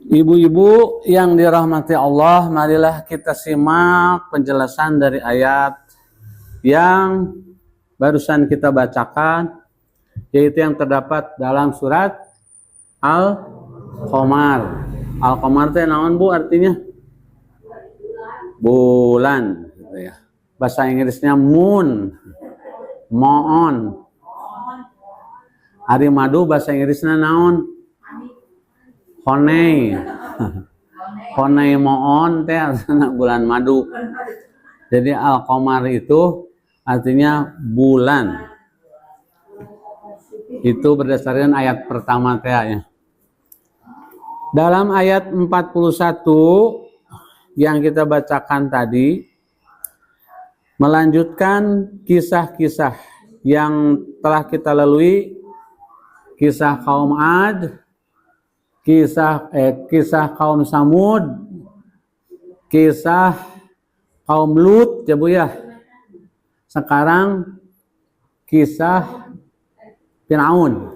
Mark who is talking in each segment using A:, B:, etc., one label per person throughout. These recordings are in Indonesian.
A: Ibu-ibu yang dirahmati Allah, marilah kita simak penjelasan dari ayat yang barusan kita bacakan, yaitu yang terdapat dalam surat Al-Qamar. Al-Qamar itu naon Bu artinya? Bulan. Gitu ya. Bahasa Inggrisnya moon, moon. Hari madu bahasa Inggrisnya naon? Honey, honey moon teh artinya bulan madu. Jadi Al-Qamar itu artinya bulan. Itu berdasarkan ayat pertama teh ya. Dalam ayat 41 yang kita bacakan tadi melanjutkan kisah-kisah yang telah kita lalui, kisah kaum Ad, kisah kaum Samud, kisah kaum Lut ya Bu ya. Sekarang kisah Fir'aun.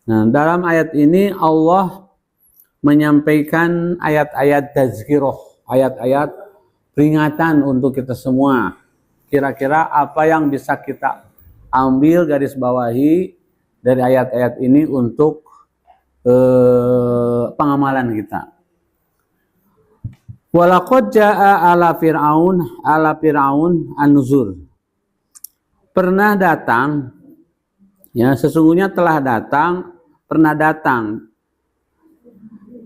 A: Nah, dalam ayat ini Allah menyampaikan ayat-ayat tazkirah, ayat-ayat peringatan untuk kita semua. Kira-kira apa yang bisa kita ambil garis bawahi dari ayat-ayat ini untuk pengamalan kita. Walaqad jaa ala fir'aun an-nuzur. Pernah datang, ya sesungguhnya pernah datang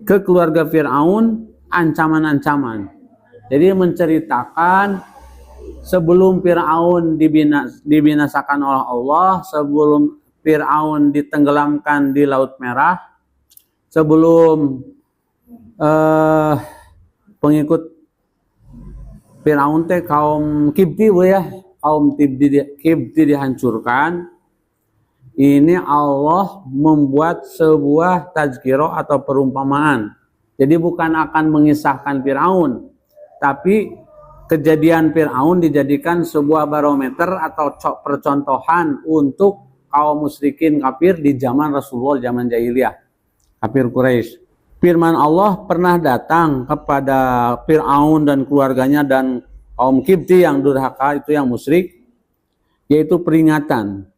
A: ke keluarga Fir'aun ancaman-ancaman. Jadi menceritakan sebelum Fir'aun dibinasakan oleh Allah, sebelum Fir'aun ditenggelamkan di Laut Merah, sebelum pengikut Fir'aun teh kaum Kipti ya, kaum Kipti dihancurkan. Ini Allah membuat sebuah tazkirah atau perumpamaan. Jadi bukan akan mengisahkan Fir'aun, tapi kejadian Fir'aun dijadikan sebuah barometer atau percontohan untuk kaum musyrikin kafir di zaman Rasulullah, zaman jahiliyah, kafir Quraisy. Firman Allah pernah datang kepada Fir'aun dan keluarganya dan kaum Kipti yang durhaka, itu yang musyrik, yaitu peringatan,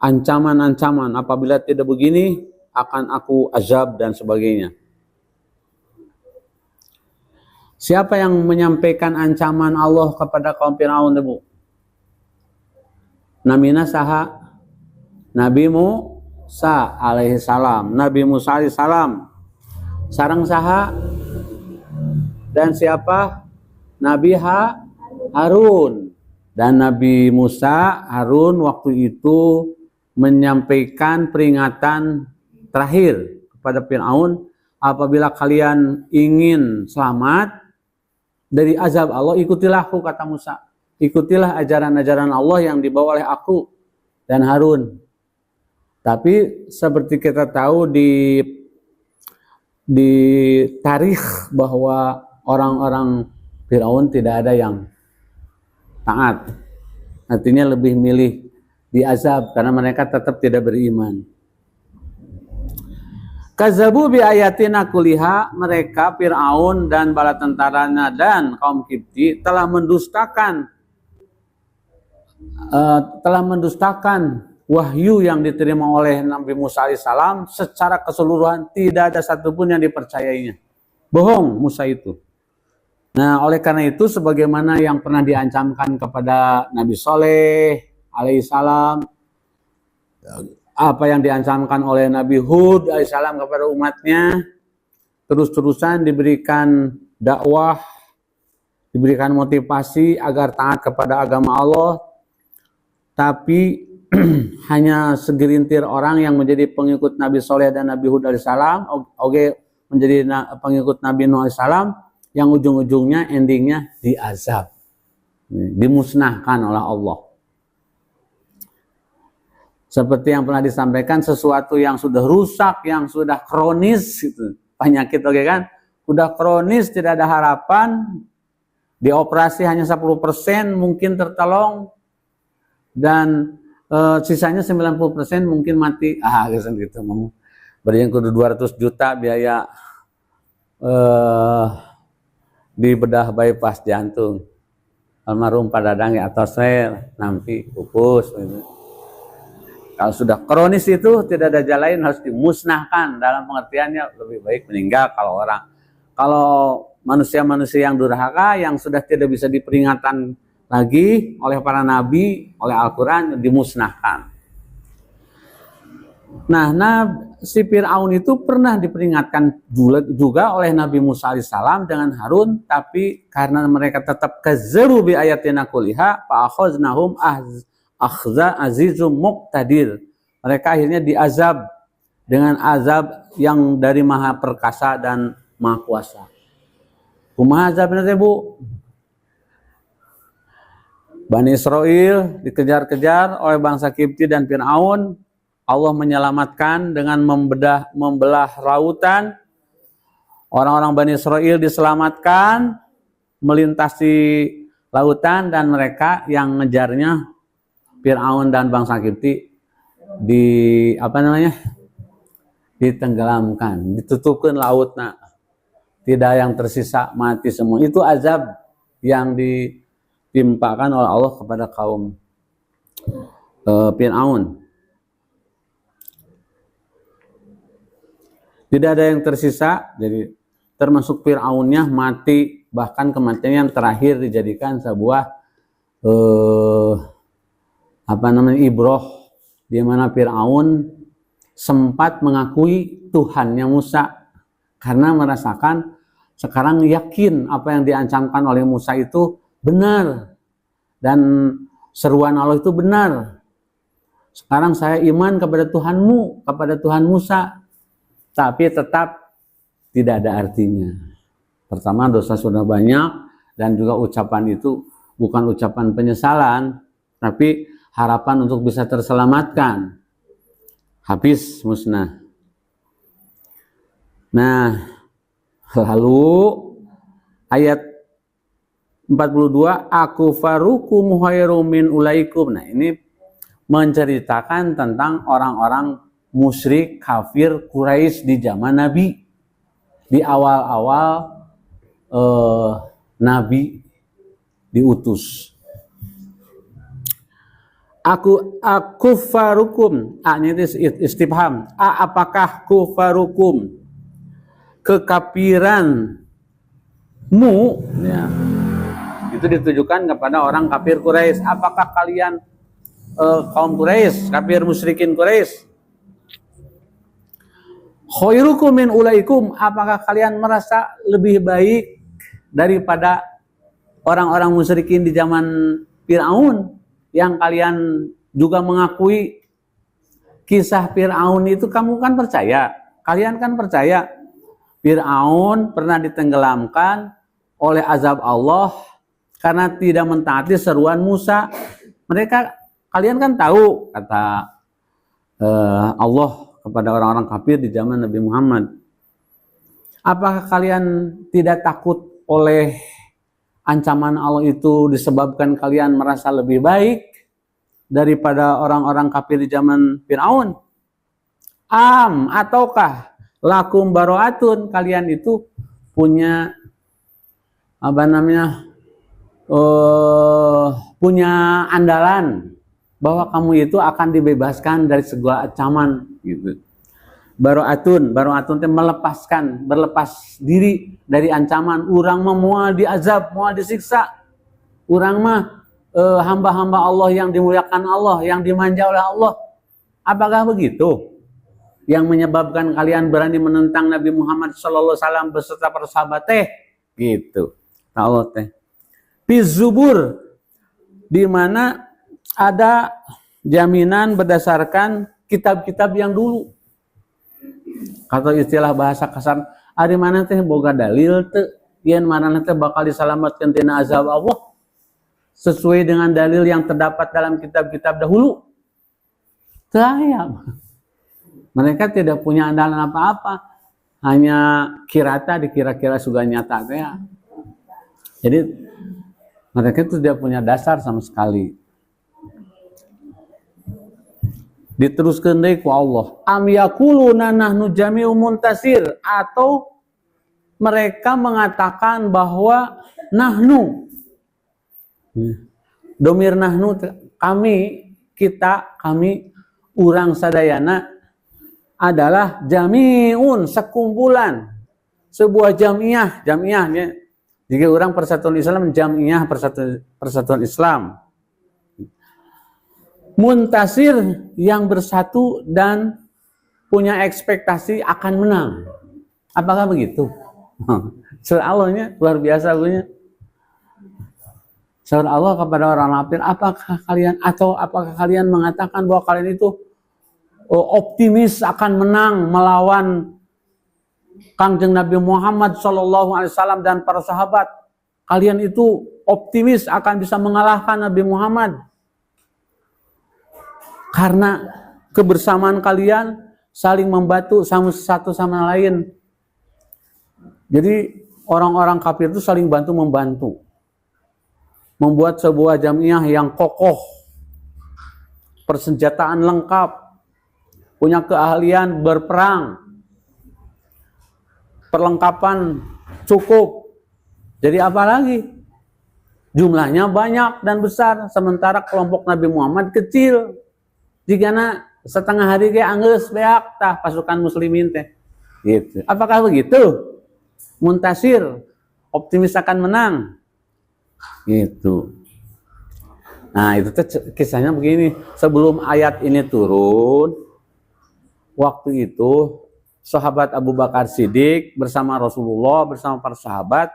A: ancaman-ancaman, apabila tidak begini akan aku azab dan sebagainya. Siapa yang menyampaikan ancaman Allah kepada kaum Fir'aun, Bu? Namina saha? Nabi Musa alaihi salam. Nabi Musa alaihi salam. Sareng saha? Dan siapa? Nabi Harun. Dan Nabi Musa, Harun waktu itu menyampaikan peringatan terakhir kepada Fir'aun, apabila kalian ingin selamat dari azab Allah, ikutilah aku, kata Musa. Ikutilah ajaran-ajaran Allah yang dibawa oleh aku dan Harun. Tapi seperti kita tahu di tarikh bahwa orang-orang Fir'aun tidak ada yang taat. Artinya lebih milih diazab karena mereka tetap tidak beriman. Kazabu bi ayatina kuliha, mereka Fir'aun dan bala tentaranya dan kaum Kipti telah mendustakan wahyu yang diterima oleh Nabi Musa alaihissalam secara keseluruhan. Tidak ada satupun yang dipercayainya. Bohong Musa itu. Nah, oleh karena itu sebagaimana yang pernah diancamkan kepada Nabi Soleh alaihissalam, apa yang diancamkan oleh Nabi Hud alaihissalam kepada umatnya, terus-terusan diberikan dakwah, diberikan motivasi agar taat kepada agama Allah. Tapi hanya segelintir orang yang menjadi pengikut Nabi Soleh dan Nabi Hud alaihissalam, oke, menjadi pengikut Nabi Nuh alaihissalam, yang ujung-ujungnya endingnya diazab, dimusnahkan oleh Allah. Seperti yang pernah disampaikan, sesuatu yang sudah rusak, yang sudah kronis, gitu, penyakit, oke kan, sudah kronis, tidak ada harapan, dioperasi hanya 10% mungkin tertolong, dan sisanya 90% mungkin mati. Gitu. Beri yang kudu 200 juta biaya di bedah bypass jantung. Almarhum Pak Dadang atau saya nampi pupus. Gitu. Kalau sudah kronis itu tidak ada jalan lain, harus dimusnahkan. Dalam pengertiannya lebih baik meninggal kalau manusia-manusia yang durhaka yang sudah tidak bisa diperingatkan lagi oleh para nabi, oleh Al-Quran, dimusnahkan. Nah, si Fir'aun itu pernah diperingatkan juga oleh Nabi Musa alaihissalam dengan Harun, tapi karena mereka tetap kazzabu bi ayatina kulliha fa akhaznahum akhza azizum muqtadir. Mereka akhirnya diazab dengan azab yang dari Maha Perkasa dan Maha Kuasa. Kumaha azabna teh, Bu? Bani Israel dikejar-kejar oleh bangsa Kipti dan Fir'aun. Allah menyelamatkan dengan membelah lautan. Orang-orang Bani Israel diselamatkan melintasi lautan, dan mereka yang ngejarnya Fir'aun dan bangsa Kipti ditenggelamkan, ditutupkan lautnya. Tidak yang tersisa, mati semua. Itu azab yang ditimpakan oleh Allah kepada kaum Fir'aun. Tidak ada yang tersisa, jadi termasuk Fir'aunnya mati, bahkan kematian yang terakhir dijadikan sebuah ibroh, di mana Fir'aun sempat mengakui Tuhannya Musa karena merasakan sekarang yakin apa yang diancamkan oleh Musa itu benar dan seruan Allah itu benar. Sekarang saya iman kepada Tuhanmu, kepada Tuhan Musa. Tapi tetap tidak ada artinya. Pertama, dosa sudah banyak, dan juga ucapan itu bukan ucapan penyesalan, tapi harapan untuk bisa terselamatkan. Habis musnah. Nah, lalu ayat 42, aku farukum khairum min ulaikum. Nah, ini menceritakan tentang orang-orang musyrik kafir Quraisy di zaman Nabi, di awal-awal Nabi diutus. Aku farukum, ini istifham. Apakah kufarukum, kekafiranmu, ya, itu ditujukan kepada orang kafir Quraisy. Apakah kalian kaum Quraisy, kafir musyrikin Quraisy, khairukum min ulaikum, apakah kalian merasa lebih baik daripada orang-orang musyrikin di zaman Fir'aun yang kalian juga mengakui kisah Fir'aun itu? Kamu kan percaya, kalian kan percaya Fir'aun pernah ditenggelamkan oleh azab Allah karena tidak mentaati seruan Musa. Kalian kan tahu, kata Allah kepada orang-orang kafir di zaman Nabi Muhammad. Apakah kalian tidak takut oleh ancaman Allah itu disebabkan kalian merasa lebih baik daripada orang-orang kafir di zaman Fir'aun? Ataukah lakum baro'atun, kalian itu punya punya andalan bahwa kamu itu akan dibebaskan dari segala ancaman gitu. Baro'atun itu berlepas diri dari ancaman. Urang mah moal diazab, moal disiksa. Urang mah hamba-hamba Allah yang dimuliakan Allah, yang dimanja oleh Allah. Apakah begitu yang menyebabkan kalian berani menentang Nabi Muhammad SAW beserta para sahabat teh? Gitu. Allah teh. Fi Zubur, di mana ada jaminan berdasarkan kitab-kitab yang dulu. Kata istilah bahasa kasar, ari mana teh boga dalil teu yen manehna teh bakal diselamatkeun tina azab Allah sesuai dengan dalil yang terdapat dalam kitab-kitab dahulu. Teu aya. Mereka tidak punya andalan apa-apa, hanya dikira-kira sudah nyata teh. Jadi mereka itu tidak punya dasar sama sekali. Diteruskan deui ku Allah. Am yaquluna nahnu jami'un muntasir, atau mereka mengatakan bahwa nahnu, domir nahnu, kami, kita, kami, urang sadayana adalah jami'un, sekumpulan, sebuah jamiahnya. Jika orang Persatuan Islam, jamiah persatuan Islam. Muntasir, yang bersatu dan punya ekspektasi akan menang. Apakah begitu? Surah Allahnya luar biasa punya. Surah Allah kepada orang kafir, apakah kalian mengatakan bahwa kalian itu optimis akan menang melawan Kangjeng Nabi Muhammad SAW dan para sahabat? Kalian itu optimis akan bisa mengalahkan Nabi Muhammad karena kebersamaan kalian saling membantu satu sama lain. Jadi orang-orang kafir itu saling bantu-membantu, membuat sebuah jamiah yang kokoh, persenjataan lengkap, punya keahlian berperang, perlengkapan cukup. Jadi apa lagi? Jumlahnya banyak dan besar, sementara kelompok Nabi Muhammad kecil. Jika setengah hari kayak anggeus beak tah pasukan muslimin teh. Gitu. Apakah begitu? Muntasir, optimis akan menang. Gitu. Nah, itu kisahnya begini. Sebelum ayat ini turun, waktu itu sahabat Abu Bakar Siddiq bersama Rasulullah, bersama para sahabat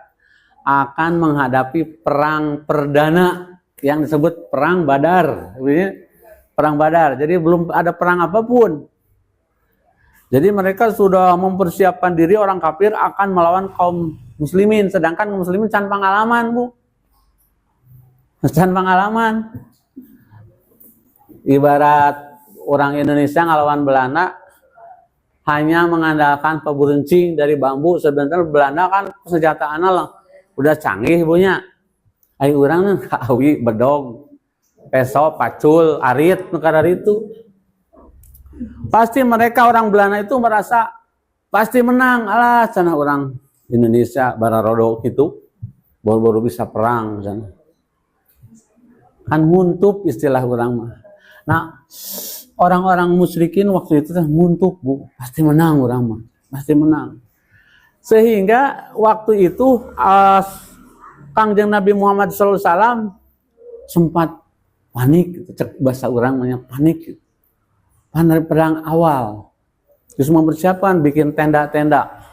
A: akan menghadapi perang perdana yang disebut perang Badar. Perang Badar. Jadi belum ada perang apapun. Jadi mereka sudah mempersiapkan diri, orang kafir akan melawan kaum muslimin, sedangkan kaum muslimin can pengalaman, Bu. Can pengalaman. Ibarat orang Indonesia ngelawan Belanda hanya mengandalkan peberuncing dari bambu, sebenarnya Belanda kan senjataannya lah udah canggih punya. Ai urang kawi bedog, peso, pacul, arit, negara itu. Pasti mereka orang Belanda itu merasa pasti menang. Alah, sana orang Indonesia bararodo gitu, baru-baru bisa perang sana. Kan muntup istilah orang mah. Nah, orang-orang musyrikin waktu itu muntup, Bu. Pasti menang orang mah. Pasti menang. Sehingga waktu itu Kangjeng Nabi Muhammad SAW sempat panik, cek bahasa orang namanya panik. Perang awal, terus mempersiapkan bikin tenda-tenda,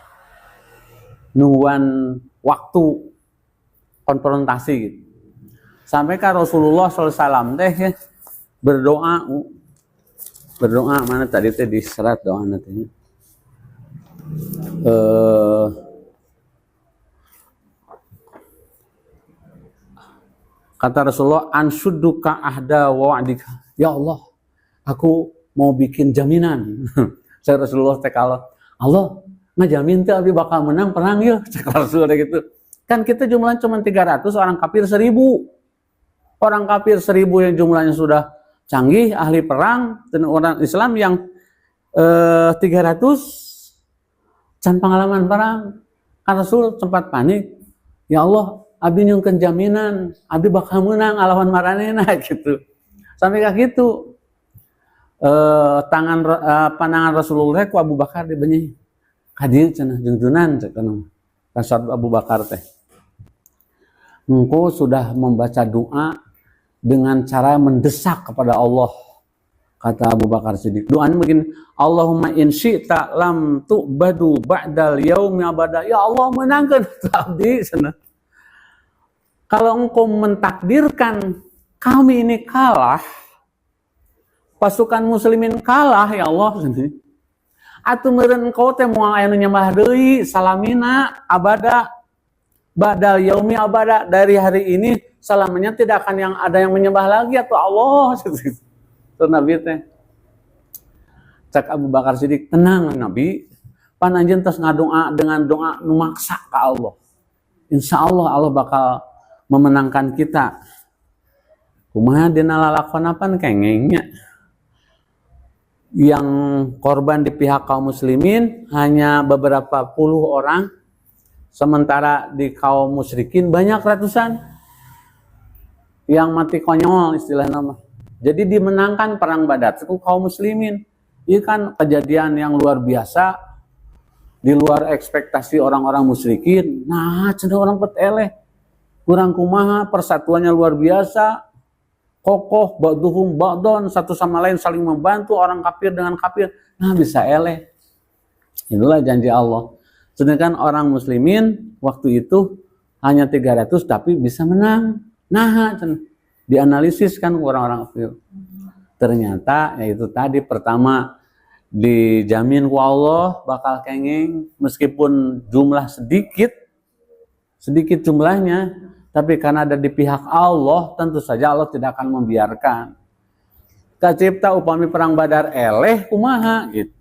A: nungguan waktu konfrontasi gitu. Sampai ke Rasulullah SAW teh berdoa mana tadi teh di serat doa nanti. Kata Rasulullah, ansudduka ahda wa wa'dika. Ya Allah, aku mau bikin jaminan. Saya Rasulullah teh kalau Allah ngajamin teh abi bakal menang perang ya. Cek Rasulullah gitu. Kan kita jumlahnya cuma 300, orang kafir 1000. Orang kafir 1000 yang jumlahnya sudah canggih, ahli perang, dan orang Islam yang 300 can pengalaman perang. Kan Rasul sempat panik. Ya Allah, abi nyungkeun jaminan, abi bakal menang lawan maranehna gitu. Sampai kayak gitu. Pandangan Rasulullah ku Abu Bakar dibenyi kadieu cenah jungjunan cenah kasar Abu Bakar teh. Engkau sudah membaca doa dengan cara mendesak kepada Allah, kata Abu Bakar Siddiq. Doanya begini, Allahumma in syi'ta lam tu'badu ba'dal yaumi abada. Ya Allah, menangkan abdi cenah. Kalau engkau mentakdirkan kami ini kalah, pasukan muslimin kalah, ya Allah, atuh meureun engkau teh moal aya nu nyembah deui salamina abada badal yaumi abada, dari hari ini salamanya tidak akan yang ada yang menyembah lagi atau Allah. Itu Nabi teh cak Abu Bakar Siddiq, tenang Nabi, pan anjeun tos ngadoa dengan doa nu maksa ka Allah, insyaallah Allah bakal memenangkan kita. Kumaha dina lalakonapan kengengnya. Yang korban di pihak kaum muslimin hanya beberapa puluh orang, Sementara di kaum musyrikin banyak ratusan yang mati konyol istilah nama. Jadi dimenangkan perang Badar itu kaum muslimin. Ini kan kejadian yang luar biasa, di luar ekspektasi orang-orang musyrikin. Nah, cenah orang peteleh. Kurang kumaha, persatuannya luar biasa. Kokoh, ba'duhum ba'don, satu sama lain saling membantu orang kafir dengan kafir. Nah, bisa eleh. Itulah janji Allah. Sedangkan orang muslimin waktu itu hanya 300 tapi bisa menang. Nah, dianalisis kan orang-orang kafir. Ternyata yaitu tadi pertama dijamin ku Allah bakal kenging meskipun jumlah sedikit jumlahnya, tapi karena ada di pihak Allah, tentu saja Allah tidak akan membiarkan. Kacipta upami perang Badar eleh kumaha gitu.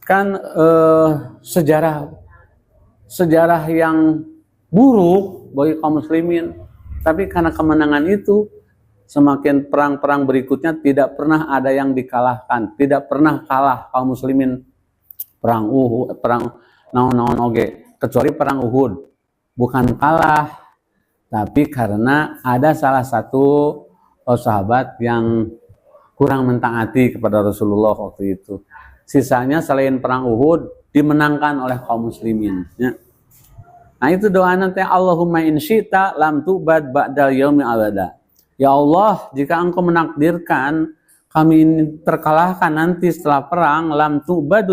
A: Kan sejarah yang buruk bagi kaum muslimin. Tapi karena kemenangan itu, semakin perang-perang berikutnya tidak pernah ada yang dikalahkan, tidak pernah kalah kaum muslimin perang Uhud, perang naon-naon oge, kecuali perang Uhud. Bukan kalah, tapi karena ada salah satu sahabat yang kurang mentaati kepada Rasulullah waktu itu. Sisanya selain perang Uhud dimenangkan oleh kaum muslimin. Ya. Nah itu doa nanti Allahumma in syi'ta lam tu'bad ba'dal yaumi abada. Ya Allah, jika engkau menakdirkan kami ini terkalahkan nanti setelah perang, lam tu'badu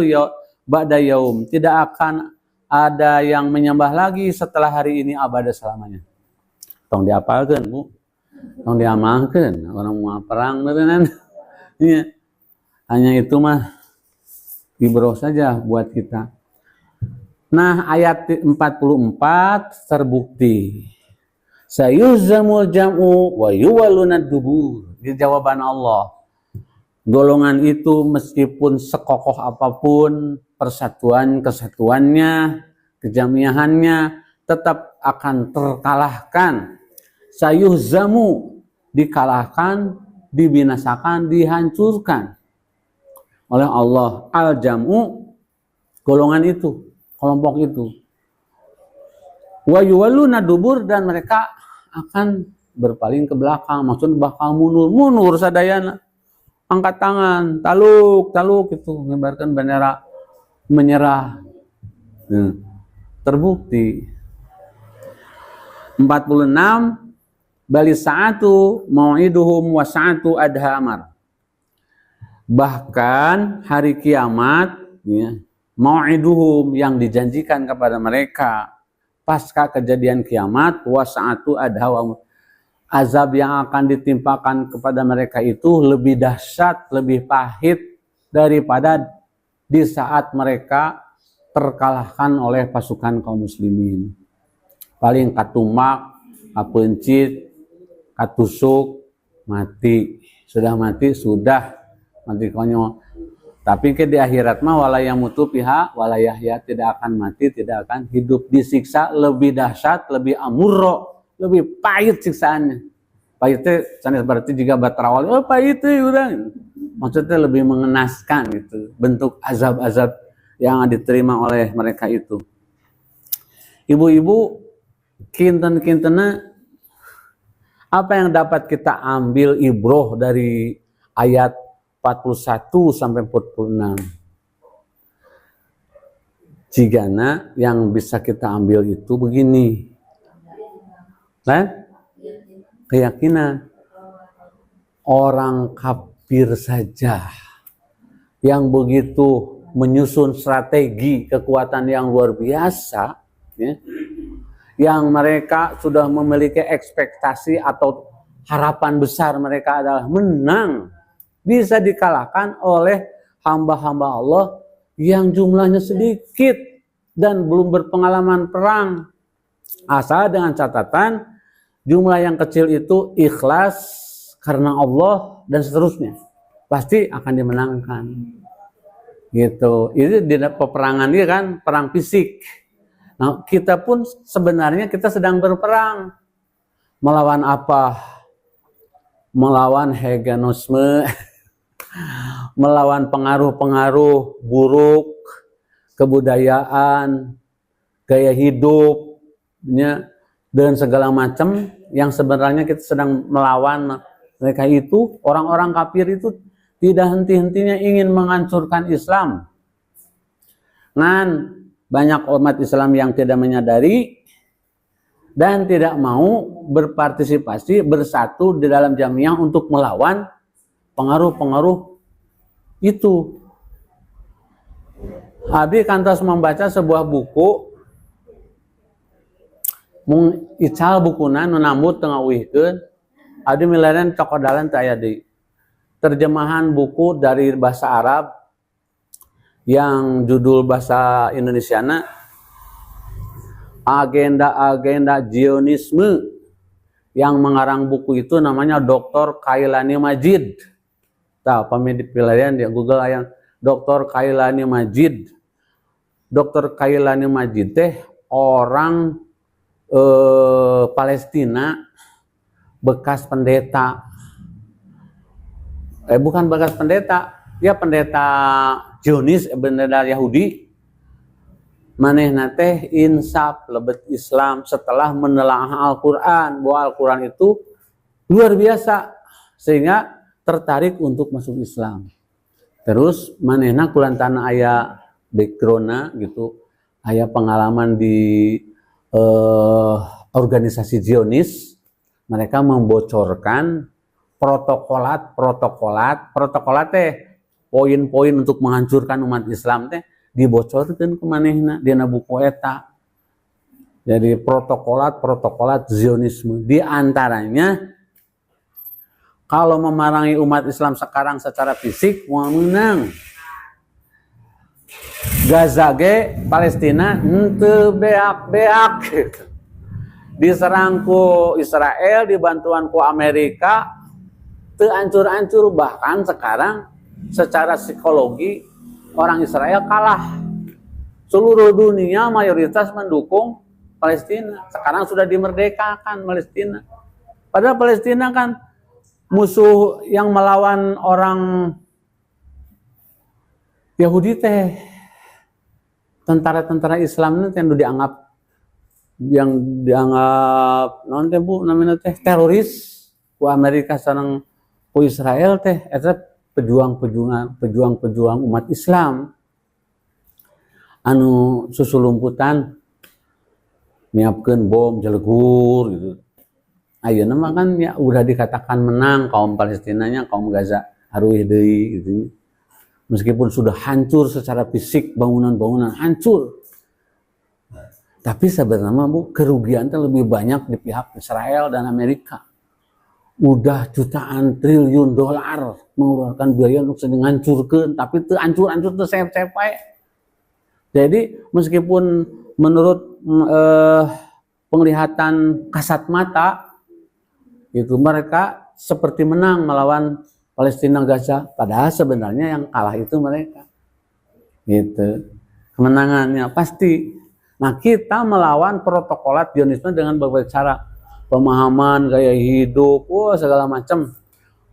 A: ba'da yaum. Tidak akan ada yang menyembah lagi setelah hari ini abada selamanya. Tong diapalkeun, Bu. Tong diamalkeun. Orang mau perang beneran. Iya. Hanya itu mah ibroh saja buat kita. Nah, ayat 44 terbukti. Sayuzzamul jam'u wa yuwallunad dubur. Di jawaban Allah. Golongan itu meskipun sekokoh apapun kesatuannya, kejamiahannya tetap akan terkalahkan. Sayuhzamu, dikalahkan, dibinasakan, dihancurkan oleh Allah. Al-jam'u, golongan itu, kelompok itu. Wa yuwalluna dubur, dan mereka akan berpaling ke belakang, maksudnya bakal mundur sadayana. Angkat tangan, taluk itu, mengibarkan bendera menyerah. Terbukti. 46 bali sa'atu mau'iduhum wa sa'atu adhamar. Bahkan hari kiamat ya, mau'iduhum yang dijanjikan kepada mereka pasca kejadian kiamat, wa sa'atu adhamar. Azab yang akan ditimpakan kepada mereka itu lebih dahsyat, lebih pahit daripada di saat mereka terkalahkan oleh pasukan kaum muslimin. Paling katumak, kapencit, katusuk, mati. Sudah mati, mati konyol. Tapi di akhirat mah walayamutu piha, walayahya, tidak akan mati, tidak akan hidup. Disiksa lebih dahsyat, lebih amurro, lebih pahit siksaannya. Pahitnya berarti jika baterawal, oh pahit urang. Maksudnya lebih mengenaskan gitu, bentuk azab-azab yang diterima oleh mereka itu. Ibu-ibu, kinten-kintena apa yang dapat kita ambil ibroh dari ayat 41 sampai 46? Jigana yang bisa kita ambil itu begini. Keyakinan orang kafir saja yang begitu menyusun strategi kekuatan yang luar biasa, ya, yang mereka sudah memiliki ekspektasi atau harapan besar mereka adalah menang, bisa dikalahkan oleh hamba-hamba Allah yang jumlahnya sedikit dan belum berpengalaman perang. Asal dengan catatan jumlah yang kecil itu ikhlas karena Allah dan seterusnya, pasti akan dimenangkan. Gitu. Ini di peperangan ini kan perang fisik. Nah, kita pun sebenarnya kita sedang berperang. Melawan apa? Melawan hegemonisme, melawan pengaruh-pengaruh buruk, kebudayaan, gaya hidupnya dan segala macam yang sebenarnya kita sedang melawan mereka itu. Orang-orang kafir itu tidak henti-hentinya ingin menghancurkan Islam. Dan banyak umat Islam yang tidak menyadari dan tidak mau berpartisipasi bersatu di dalam jamiah untuk melawan pengaruh-pengaruh itu. Abi kantos membaca sebuah buku mung ical bukuna nu nambut tengah uihkeun abi milaren cokodalan teu aya deui. Terjemahan buku dari bahasa Arab yang judul bahasa Indonesiana agenda-agenda Zionisme. Yang mengarang buku itu namanya Dr. Kailani Majid. Tah pamit dipilarian di Google aya Dr. Kailani Majid. Dr. Kailani Majid teh orang Palestina, bekas pendeta. Bukan bekas pendeta, dia pendeta Zionis, pendeta Yahudi. Manehna teh insaf lebet Islam setelah menelaah Al-Qur'an, bahwa Al-Qur'an itu luar biasa sehingga tertarik untuk masuk Islam. Terus manehna kulantana aya background-na gitu, aya pengalaman di organisasi Zionis. Mereka membocorkan protokolat teh poin-poin untuk menghancurkan umat Islam teh dibocorkan ke manehna dina buku eta. Jadi protokolat Zionisme di antaranya kalau memerangi umat Islam sekarang secara fisik mau menang. Gaza ge Palestina henteu beak-beak gitu. Diserang ku Israel, dibantuan ku Amerika, teu ancur-ancur. Bahkan sekarang secara psikologi orang Israel kalah. Seluruh dunia mayoritas mendukung Palestina. Sekarang sudah dimerdekakan Palestina. Padahal Palestina kan musuh yang melawan orang Yahudi teh. Tentara-tentara Islam itu yang dianggap non teh Bu namanya teh teroris ku Amerika sareng ku Israel teh eta pejuang umat Islam anu susulumputan nyiapkeun bom jelegur gitu. Ayeuna mah kan ya udah dikatakan menang kaum Palestinanya, kaum Gaza haruih deui gitu. Meskipun sudah hancur secara fisik, bangunan-bangunan hancur. Tapi sebenarnya Bu, kerugian itu lebih banyak di pihak Israel dan Amerika. Udah jutaan triliun dolar mengeluarkan biaya untuk sedang hancurkan, tapi itu hancur-hancur itu sep-sep wae. Jadi meskipun menurut penglihatan kasat mata, itu mereka seperti menang melawan Palestina Gaza, padahal sebenarnya yang kalah itu mereka. Gitu. Kemenangannya pasti. Nah, kita melawan protokolat Zionisme dengan berbagai cara, pemahaman gaya hidup, segala macam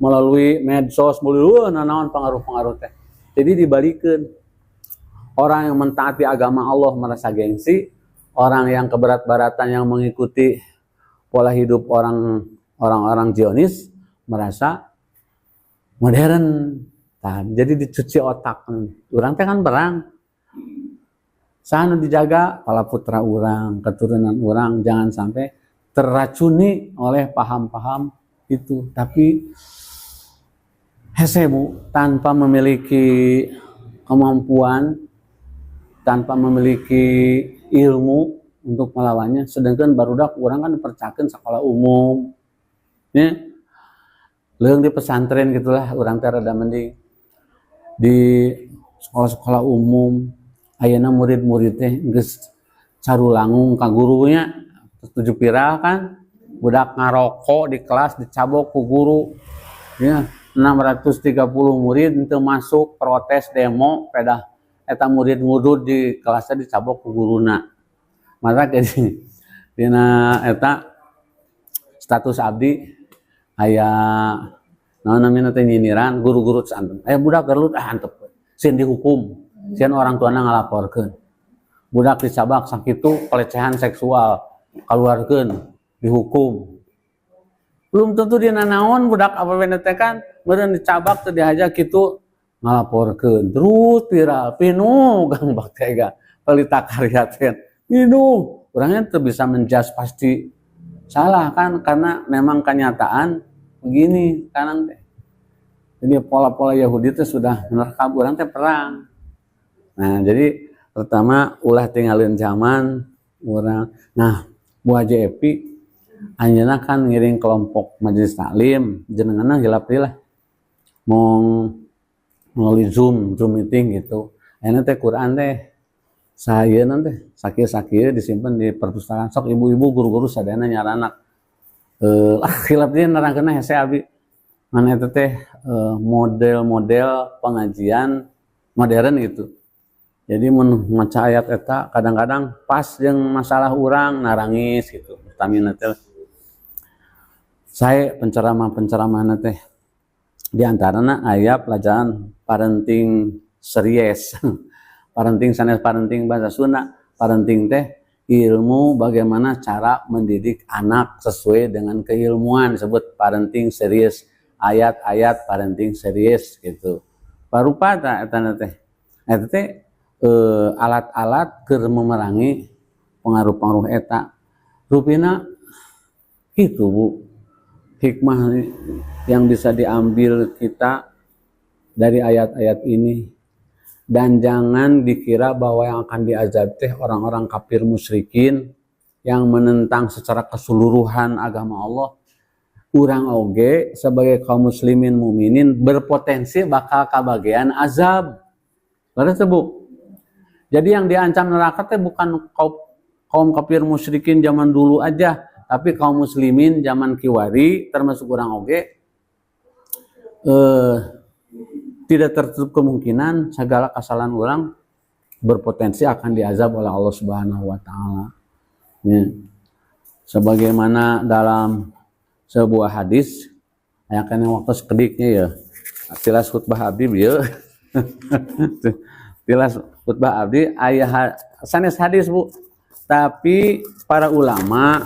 A: melalui medsos, melalui nanaon pengaruh-pengaruh teh. Jadi dibalikin. Orang yang mentaati agama Allah merasa gengsi, orang yang keberat-beratan yang mengikuti pola hidup orang-orang Zionis merasa modern. Nah, jadi dicuci otak. Urang teh kan perang. Sanu dijaga pala putra urang, keturunan urang jangan sampai terracuni oleh paham-paham itu. Tapi hese Bu, tanpa memiliki kemampuan, tanpa memiliki ilmu untuk melawannya. Sedangkan barudak urang kan dipercakeun sekolah umum. Ya. Leung di pesantren gitulah urang teh rada mending. Di sekolah-sekolah umum ayeuna murid-murid teh geus carulangung ka gurunya, tujuh pirah kan budak ngarokok di kelas dicabok ku guru. Ya, 630 murid henteu masuk, protes demo pedah eta murid ngudud di kelasnya dicabok ku guruna. Maka jadi dina eta status abdi aya naon namina teh nyindiran guru-guru santem. Budak gelut antep. Sieun dihukum. Sieun orang tuana ngalaporkeun. budak dicabak sakitu pelecehan seksual keluarkeun dihukum. Belum tentu dia nanaon budak apa teh kan meureun dicabak teh dihaja kitu ngalaporkeun terus viral pinu gangbak tega pelita karya teh pinu urangnya teu bisa menjudge pasti salah kan karena memang kenyataan begini sekarang teh. Jadi pola-pola Yahudi itu sudah menerkam orang teh perang. Nah, jadi pertama ulah tinggalin zaman orang. Nah, Bu Haji Epi anjeunna kan ngiring kelompok majelis taklim, jenenganna hilap deui lah. Mong melalui Zoom meeting gitu. Ayeuna teh Quran teh sahayeuna teh sakieu-sakieu disimpen di perpustakaan. Sok ibu-ibu guru-guru sadayana nyaranak. Hilap deui nerangkeunna hese abi. Mana itu teh model-model pengajian modern gitu. Jadi maca ayat eta kadang-kadang pas jeung masalah urang narangis gitu. Utamina teh saya penceramah teh di antarana aya pelajaran parenting series. Parenting sanes parenting bahasa Sunda. Parenting teh ilmu bagaimana cara mendidik anak sesuai dengan keilmuan disebut parenting series. Ayat-ayat parenting series gitu. Parupa eta teh. Eta teh alat-alat keur memerangi pengaruh-pengaruh eta. Rupina gitu Bu. Hikmah yang bisa diambil kita dari ayat-ayat ini. Dan jangan dikira bahwa yang akan diazab teh orang-orang kafir musyrikin yang menentang secara keseluruhan agama Allah. Urang oge sebagai kaum muslimin muminin berpotensi bakal kabagian azab. Beres Bu. Jadi yang diancam neraka teh bukan kaum kafir musyrikin zaman dulu aja, tapi kaum muslimin zaman kiwari termasuk urang oge tidak tertutup kemungkinan segala kesalahan orang berpotensi akan diazab oleh Allah Subhanahu wa taala. Ya. Sebagaimana dalam sebuah hadis aya kana waktu sekediknya ya. Tilas khutbah abdi bieu. Tilas khutbah abdi aya sanes hadis Bu. Tapi para ulama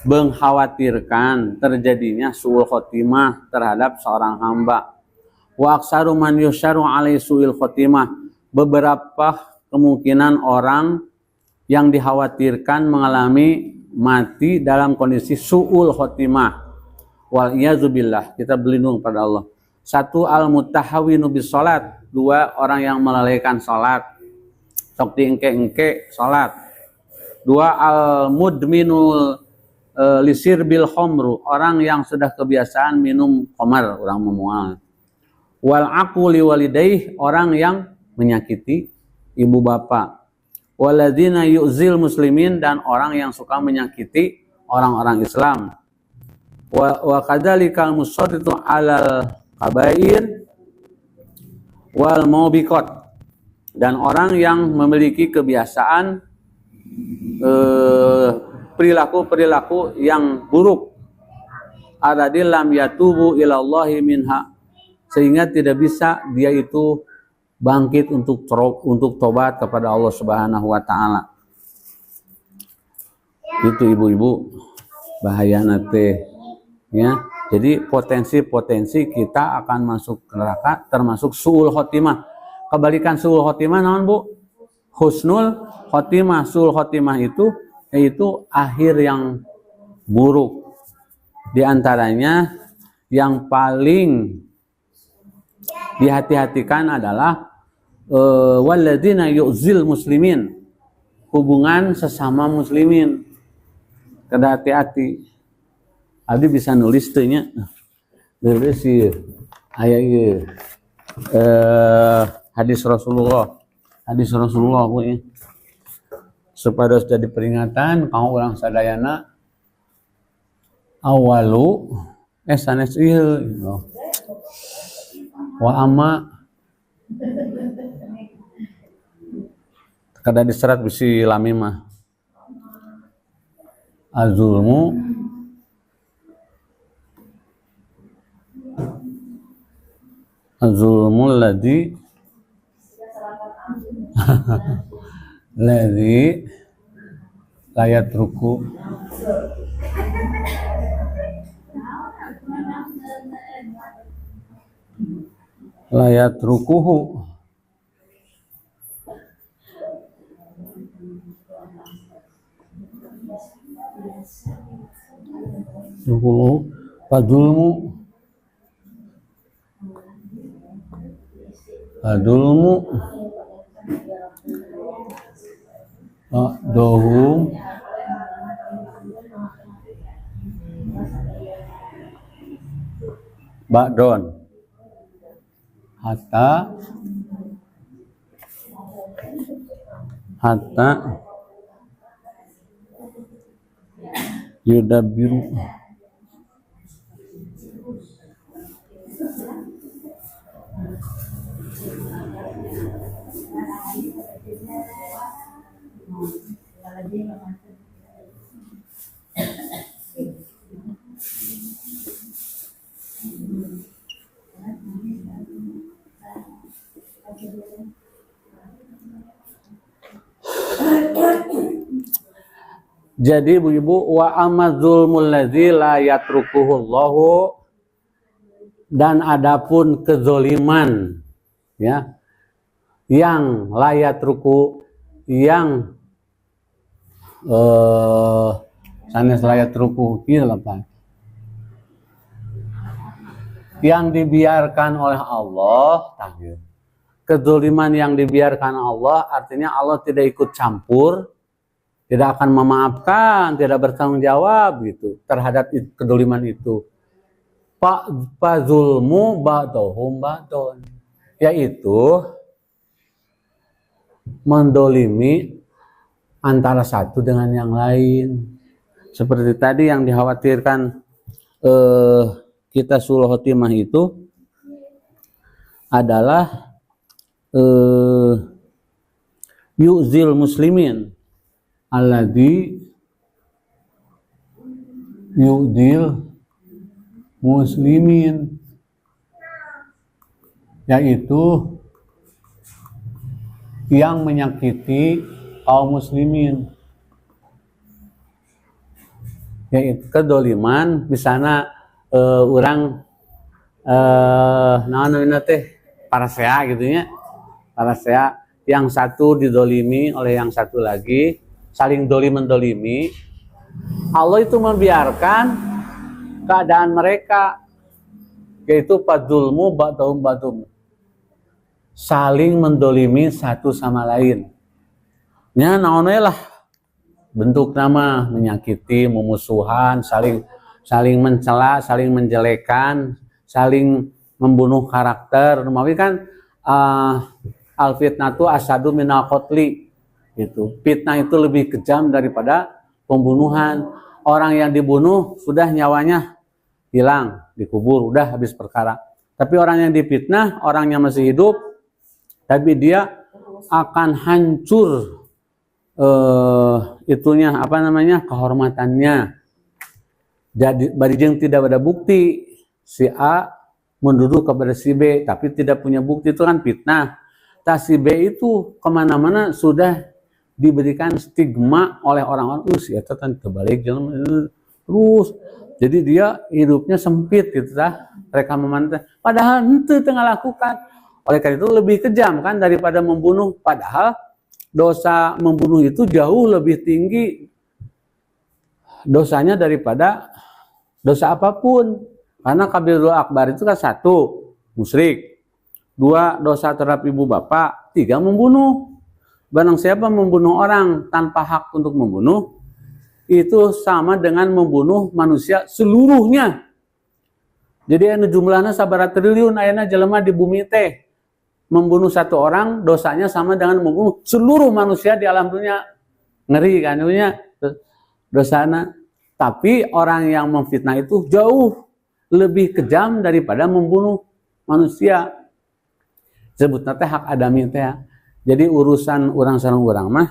A: mengkhawatirkan terjadinya suul khotimah terhadap seorang hamba. Wa aksaru man yusharu alaihi suul khotimah. Beberapa kemungkinan orang yang dikhawatirkan mengalami mati dalam kondisi suul khotimah. Wal iyazubillah, kita berlindung pada Allah. Satu, al-mutahawinu bis salat. Dua, orang yang melalaikan salat. Sok diengke-engke salat. Dua, al-mudminul lisir bil khomru. Orang yang sudah kebiasaan minum khamar, orang memual. Wal aquli walidaih, orang yang menyakiti ibu bapak. Waladzina yu'zil muslimin, dan orang yang suka menyakiti orang-orang Islam. Wa kadzalikal musadditu alal kabair wal mubiqat, dan orang yang memiliki kebiasaan perilaku yang buruk, adadil lam yatubu ilallahi minha, sehingga tidak bisa dia itu bangkit untuk tobat kepada Allah Subhanahu wa taala. Itu ibu-ibu bahayana teh ya. Jadi potensi kita akan masuk neraka termasuk suul khotimah. Kebalikan suul khotimah naon Bu? Husnul khotimah. Suul khotimah itu yaitu akhir yang buruk. Di antaranya yang paling dihati-hatikan adalah walladzina yu'zil muslimin, hubungan sesama muslimin. Kada hati-hati. Abi bisa nulis teh nya. Nulis ieu. Aya ieu. Hadis Rasulullah. Hadis Rasulullah we. Supados jadi peringatan kau orang sadayana awalu sanes ieu. Wa amma kada diserat bisi lami mah azulmu ladzi ladzi layat ruku layat rukuhu rukuhu padulmu dohum ba'don hatta yudabbiru Jadi ibu-ibu wa amadzulmul ladzi la yatrukuhullahu, dan adapun kezoliman ya yang layat ruku yang sanes layat ruku yang dibiarkan oleh Allah, kezoliman yang dibiarkan Allah artinya Allah tidak ikut campur, tidak akan memaafkan, tidak bertanggung jawab gitu terhadap kedoliman itu. Pak zulmu ba'dohum ba'don, yaitu mendolimi antara satu dengan yang lain. Seperti tadi yang dikhawatirkan kita sul khotimah itu adalah yu'zil muslimin alladzi yu'dil muslimin, yaitu yang menyakiti kaum muslimin, yaitu kedoliman misalnya orang parasea gitu ya, parasea yang satu didolimi oleh yang satu lagi, saling dolim-mendolimi. Allah itu membiarkan keadaan mereka, yaitu padzulmu ba'dahum ba'dum, saling mendolimi satu sama lain. Ya naonelah bentuk nama menyakiti, memusuhan, saling mencela, saling menjelekan, saling membunuh karakter. Mawi kan al fitnatu asadu minal qatli, gitu. Fitnah itu lebih kejam daripada pembunuhan. Orang yang dibunuh sudah nyawanya hilang, dikubur, udah habis perkara. Tapi orang yang difitnah, orangnya masih hidup, tapi dia akan hancur kehormatannya. Jadi barijeng tidak ada bukti, si A menuduh kepada si B, tapi tidak punya bukti, itu kan fitnah. Si B itu kemana-mana sudah diberikan stigma oleh orang-orang, ya kan kebalik terus. Jadi dia hidupnya sempit gitu lah, mereka memantau. Padahal itu tengah lakukan. Oleh karena itu lebih kejam kan daripada membunuh. Padahal dosa membunuh itu jauh lebih tinggi dosanya daripada dosa apapun. Karena kabirul akbar itu kan satu, musyrik. Dua, dosa terhadap ibu bapak. Tiga, membunuh. Barang siapa membunuh orang tanpa hak untuk membunuh, itu sama dengan membunuh manusia seluruhnya. Jadi anu jumlahnya sabaraha triliun ayeuna jelema di bumi teh. Membunuh satu orang dosanya sama dengan membunuh seluruh manusia di alam dunia. Ngeri kan nya dosana. Tapi orang yang memfitnah itu jauh lebih kejam daripada membunuh manusia. Sebutna teh hak adami teh. Jadi urusan orang sareng urang mah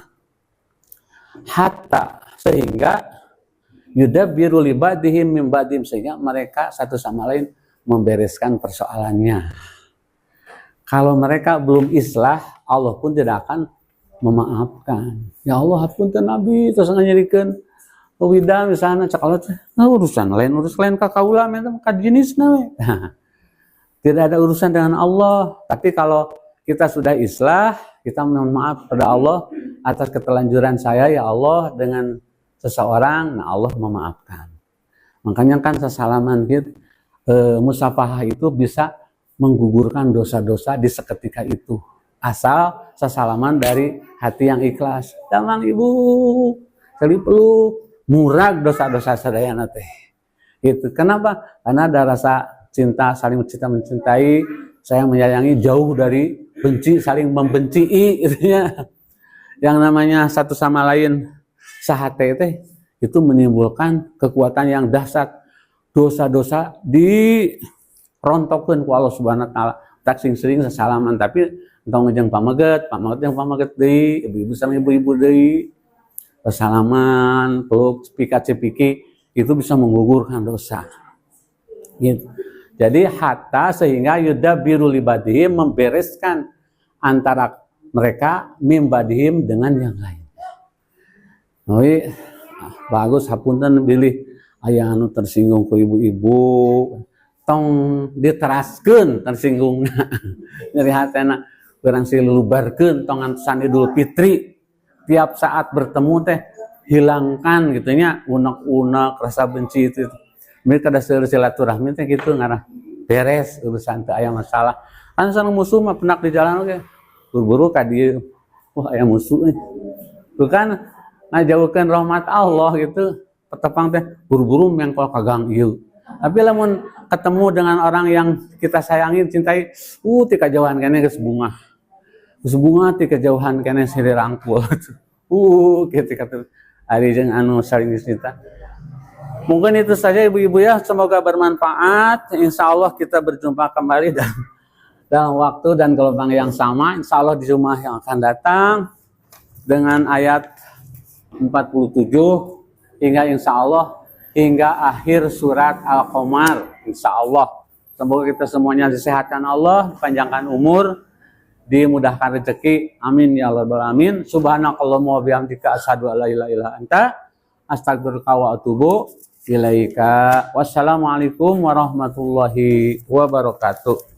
A: hatta sehingga yudabbiru li ba'dihim min ba'dim, sehingga mereka satu sama lain membereskan persoalannya. Kalau mereka belum islah, Allah pun tidak akan memaafkan. Ya Allah, hapunten Nabi, terus nganyerikeun wida misalnya cakalat urusan lain kakaula mah ka jenisna we. Tidak ada urusan dengan Allah. Tapi kalau kita sudah islah, kita mohon maaf pada Allah atas ketelanjuran saya ya Allah dengan seseorang, nah Allah memaafkan. Makanya kan sesalaman gitu, musafahah itu bisa menggugurkan dosa-dosa di seketika itu. Asal sesalaman dari hati yang ikhlas. Damang ibu, kali peluk, murag dosa-dosa sadayana teh. Itu kenapa? Karena ada rasa cinta, saling cinta mencintai, sayang menyayangi, jauh dari benci, saling membenci gitu. Yang namanya satu sama lain sahate teh itu menimbulkan kekuatan yang dahsyat. Dosa-dosa dirontokkeun ku Allah Subhanahu wa taala. Tak sering sesalaman tapi entong jeung pamaget yang pamaget deui, ibu-ibu sama ibu-ibu deui. Salaman, peluk, cipika-cipiki itu bisa menggugurkan dosa. Gitu. Jadi hatta sehingga yudabiru libadihim membereskan antara mereka mimbadihim dengan yang lain. Jadi bagus hapunten bilih aya anu tersinggung ku ibu-ibu tong diteraskeun tersinggungna dari hatena urang silulubarkeun tong antusan Idul Fitri tiap saat bertemu teh hilangkan gitu nya unek-unek rasa benci itu. Mereka kada silaturahmi teh gitu ngarah beres urusan teh aya masalah. Kan sareng musuh mah penak di jalan oge. Buru-buru ka dieu. Wah aya musuh nih. Tuh kan ngajauhkeun rahmat Allah gitu. Petepang teh buru-buru mengkol ka gang ieu. Tapi lamun ketemu dengan orang yang kita sayangi, cintai, ti kajauhan kene geus bunga. Geus bunga ti kajauhan kene siri rangkul. Kitu kata ari jeung anu saling cinta. Mungkin itu saja ibu-ibu ya, semoga bermanfaat. Insya Allah kita berjumpa kembali dalam waktu dan gelombang yang sama. Insya Allah di rumah yang akan datang dengan ayat 47 hingga insya Allah hingga akhir surat Al-Qamar. Insya Allah. Semoga kita semuanya disehatkan Allah, dipanjangkan umur, dimudahkan rezeki. Amin ya rabbal alamin. Subhanakallahumma wa bihamdika asyhadu an la ilaha illa anta astaghfiruka wa atubu ilaika. Wassalamualaikum warahmatullahi wabarakatuh.